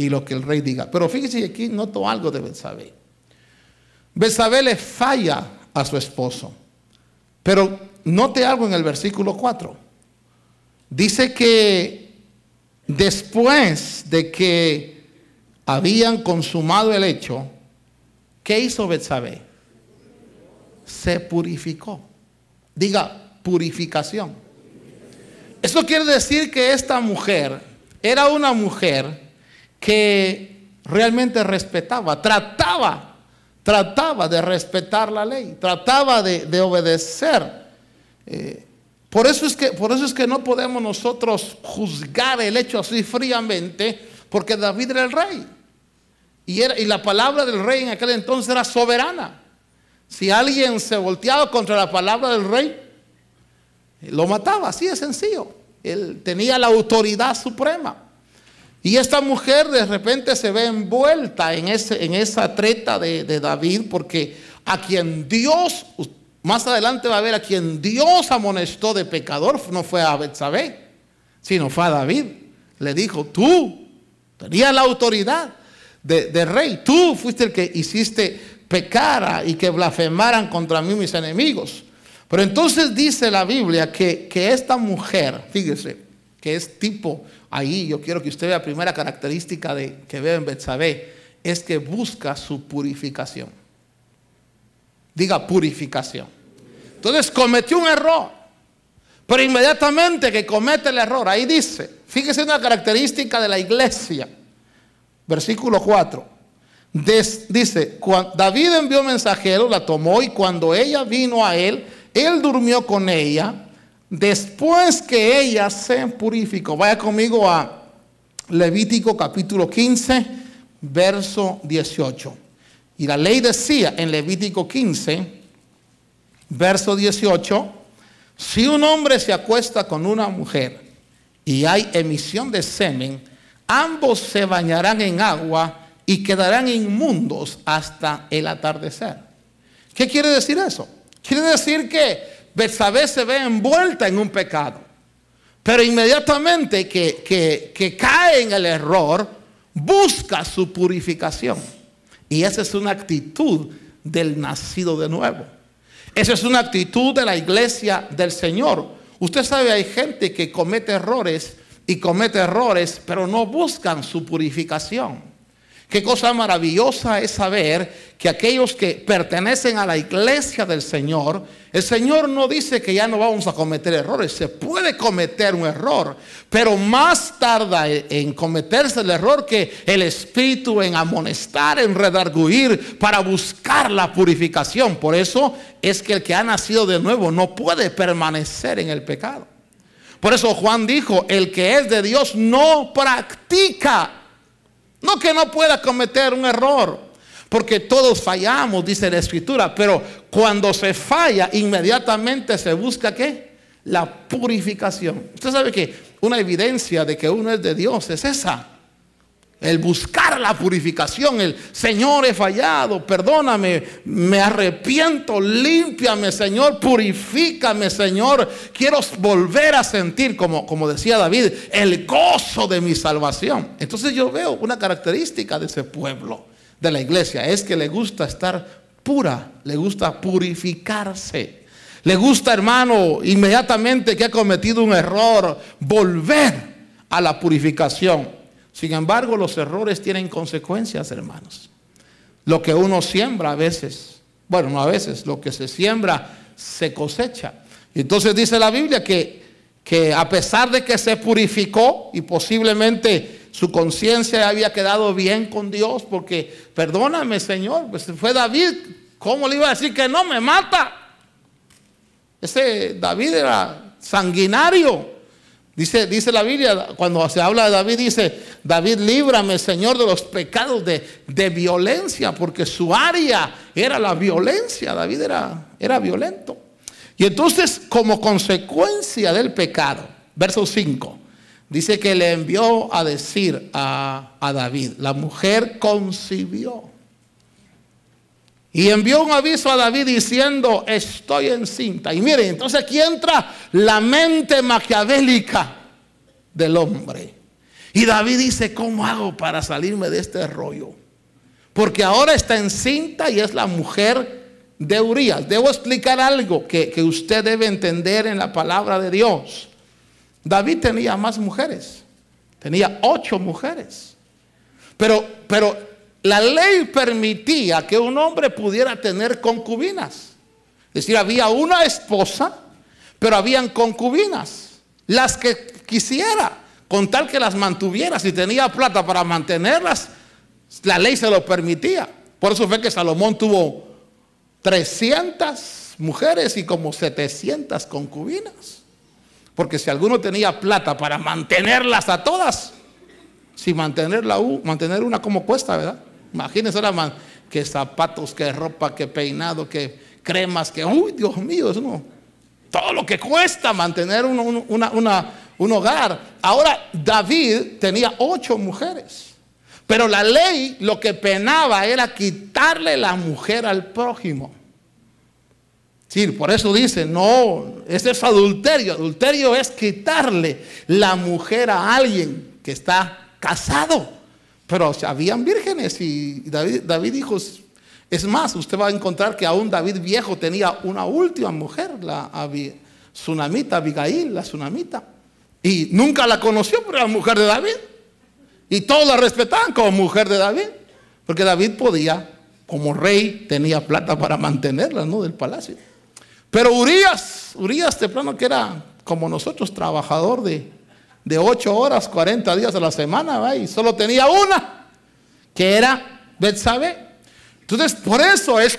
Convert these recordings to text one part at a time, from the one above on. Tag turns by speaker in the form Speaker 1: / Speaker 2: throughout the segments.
Speaker 1: y lo que el rey diga. Pero fíjese, aquí noto algo de Betsabé. Betsabé le falla a su esposo. Pero note algo en el versículo 4. Dice que después de que habían consumado el hecho, ¿qué hizo Betsabé? Se purificó. Diga, purificación. Eso quiere decir que esta mujer era una mujer que realmente respetaba, trataba de respetar la ley, trataba de obedecer. Por eso es que no podemos nosotros juzgar el hecho así fríamente, porque David era el rey. Y la palabra del rey en aquel entonces era soberana. Si alguien se volteaba contra la palabra del rey, lo mataba, así de sencillo. Él tenía la autoridad suprema. Y esta mujer de repente se ve envuelta en esa treta de David, porque a quien Dios, más adelante va a ver, a quien Dios amonestó de pecador, no fue a Betsabé, sino fue a David. Le dijo, tú tenías la autoridad de rey, tú fuiste el que hiciste pecara y que blasfemaran contra mí mis enemigos. Pero entonces dice la Biblia que esta mujer, fíjese, que es tipo, ahí yo quiero que usted vea la primera característica que veo en Betsabé, es que busca su purificación. Diga, purificación. Entonces cometió un error, pero inmediatamente que comete el error, ahí dice, fíjese una característica de la iglesia, versículo 4. Dice, David envió mensajero, la tomó, y cuando ella vino a él durmió con ella, después que ella se purificó. Vaya conmigo a Levítico capítulo 15, verso 18. Y la ley decía en Levítico 15, verso 18, si un hombre se acuesta con una mujer y hay emisión de semen, ambos se bañarán en agua y quedarán inmundos hasta el atardecer. ¿Qué quiere decir eso? Quiere decir que Betsabé se ve envuelta en un pecado, pero inmediatamente que cae en el error, busca su purificación. Y esa es una actitud del nacido de nuevo. Esa es una actitud de la iglesia del Señor. Usted sabe, hay gente que comete errores, pero no buscan su purificación. Qué cosa maravillosa es saber que aquellos que pertenecen a la iglesia del Señor, el Señor no dice que ya no vamos a cometer errores. Se puede cometer un error, pero más tarda en cometerse el error que el Espíritu en amonestar, en redarguir, para buscar la purificación. Por eso es que el que ha nacido de nuevo no puede permanecer en el pecado. Por eso Juan dijo, el que es de Dios no practica. No que no pueda cometer un error, porque todos fallamos, dice la Escritura, pero cuando se falla, inmediatamente se busca ¿qué? La purificación. Usted sabe que una evidencia de que uno es de Dios es esa, el buscar la purificación. El Señor, he fallado, perdóname, me arrepiento, límpiame Señor, purifícame Señor, quiero volver a sentir, como decía David, el gozo de mi salvación. Entonces yo veo una característica de ese pueblo, de la iglesia, es que le gusta estar pura, le gusta purificarse, le gusta, hermano, inmediatamente que ha cometido un error, volver a la purificación. Sin embargo, los errores tienen consecuencias, hermanos. Lo que uno siembra a veces, bueno, no a veces, lo que se siembra se cosecha. Entonces dice la Biblia que a pesar de que se purificó y posiblemente su conciencia había quedado bien con Dios, porque perdóname Señor, pues fue David, ¿cómo le iba a decir que no me mata? Ese David era sanguinario. Dice la Biblia, cuando se habla de David, dice, David, líbrame Señor de los pecados de violencia, porque su área era la violencia. David era violento. Y entonces, como consecuencia del pecado, verso 5, dice que le envió a decir a David, la mujer concibió. Y envió un aviso a David diciendo, estoy encinta. Y miren, entonces aquí entra la mente maquiavélica del hombre. Y David dice, ¿cómo hago para salirme de este rollo? Porque ahora está encinta y es la mujer de Urías. Debo explicar algo que usted debe entender en la palabra de Dios. David tenía más mujeres. Tenía 8 mujeres. Pero la ley permitía que un hombre pudiera tener concubinas. Es decir, había una esposa, pero habían concubinas. Las que quisiera, con tal que las mantuviera. Si tenía plata para mantenerlas, la ley se lo permitía. Por eso fue que Salomón tuvo 300 mujeres y como 700 concubinas. Porque si alguno tenía plata para mantenerlas a todas, si mantener una como cuesta, ¿verdad? Imagínense ahora que zapatos, que ropa, que peinado, que cremas, que uy, Dios mío, eso no. Todo lo que cuesta mantener un hogar. Ahora David tenía 8 mujeres. Pero la ley lo que penaba era quitarle la mujer al prójimo. Sí, por eso dice, no, ese es adulterio. Adulterio es quitarle la mujer a alguien que está casado. Pero habían vírgenes y David dijo, es más, usted va a encontrar que aún David viejo tenía una última mujer, la Sunamita, Abigail, la Sunamita. Y nunca la conoció, pero era la mujer de David. Y todos la respetaban como mujer de David. Porque David podía, como rey, tenía plata para mantenerla, ¿no? Del palacio. Pero Urías de plano que era como nosotros, trabajador de 8 horas, 40 días a la semana, ¿va? Y solo tenía una, que era Betsabé. Entonces, por eso es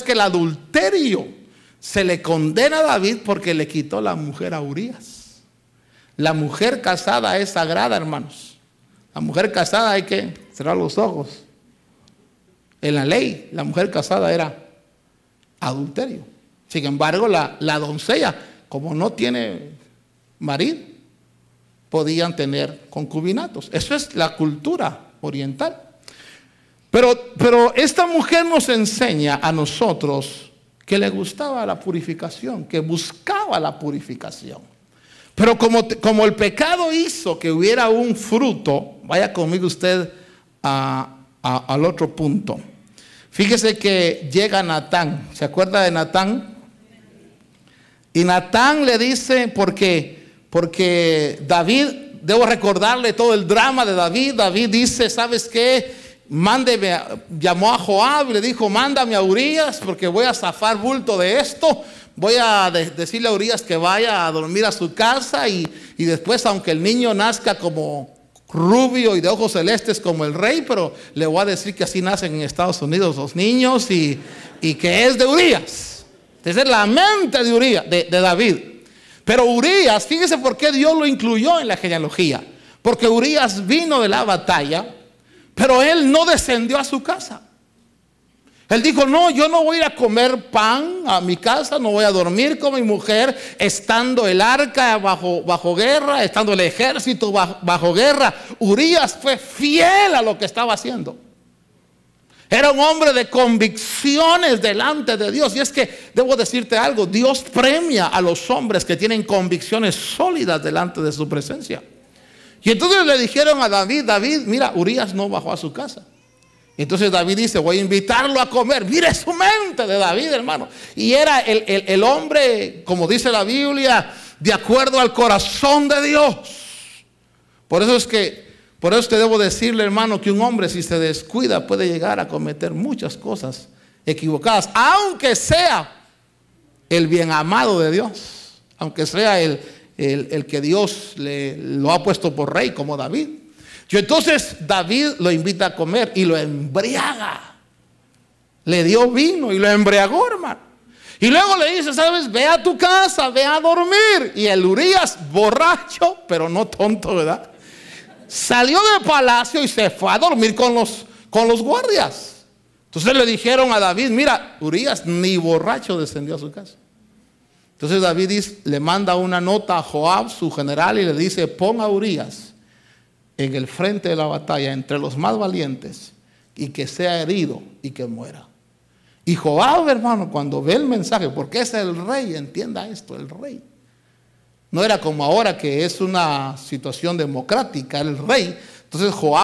Speaker 1: que el adulterio se le condena a David porque le quitó la mujer a Urías. La mujer casada es sagrada, hermanos. La mujer casada hay que cerrar los ojos. En la ley, la mujer casada era adulterio. Sin embargo, la doncella, como no tiene marido, podían tener concubinatos. Eso es la cultura oriental. Pero esta mujer nos enseña a nosotros que le gustaba la purificación, que buscaba la purificación. Pero como el pecado hizo que hubiera un fruto, vaya conmigo usted al otro punto. Fíjese que llega Natán. ¿Se acuerda de Natán? Y Natán le dice, porque David, debo recordarle todo el drama de David. David dice, ¿sabes qué? Llamó a Joab y le dijo, mándame a Urías porque voy a zafar bulto de esto. Voy a decirle a Urías que vaya a dormir a su casa y después, aunque el niño nazca como rubio y de ojos celestes como el rey, pero le voy a decir que así nacen en Estados Unidos los niños y que es de Urías. Esa es la mente de Urías, de David. Pero Urías, fíjese por qué Dios lo incluyó en la genealogía. Porque Urías vino de la batalla, pero él no descendió a su casa. Él dijo, no, yo no voy a ir a comer pan a mi casa, no voy a dormir con mi mujer, estando el arca bajo guerra, estando el ejército bajo guerra. Urías fue fiel a lo que estaba haciendo. Era un hombre de convicciones delante de Dios. Y es que, debo decirte algo, Dios premia a los hombres que tienen convicciones sólidas delante de su presencia. Y entonces le dijeron a David, mira, Urías no bajó a su casa. Y entonces David dice, voy a invitarlo a comer. Mire su mente de David, hermano. Y era el hombre, como dice la Biblia, de acuerdo al corazón de Dios. Por eso es que debo decirle, hermano, que un hombre, si se descuida, puede llegar a cometer muchas cosas equivocadas, aunque sea el bien amado de Dios, aunque sea el que Dios lo ha puesto por rey, como David. Y entonces David lo invita a comer y lo embriaga. Le dio vino y lo embriagó, hermano. Y luego le dice, ¿sabes? Ve a tu casa, ve a dormir. Y el Urías, borracho, pero no tonto, ¿verdad? Salió del palacio y se fue a dormir con los guardias. Entonces le dijeron a David, mira, Urías ni borracho descendió a su casa. Entonces David le manda una nota a Joab, su general, y le dice, pon a Urías en el frente de la batalla entre los más valientes y que sea herido y que muera. Y Joab, hermano, cuando ve el mensaje, porque es el rey, entienda esto, el rey. No era como ahora que es una situación democrática, el rey. Entonces Joab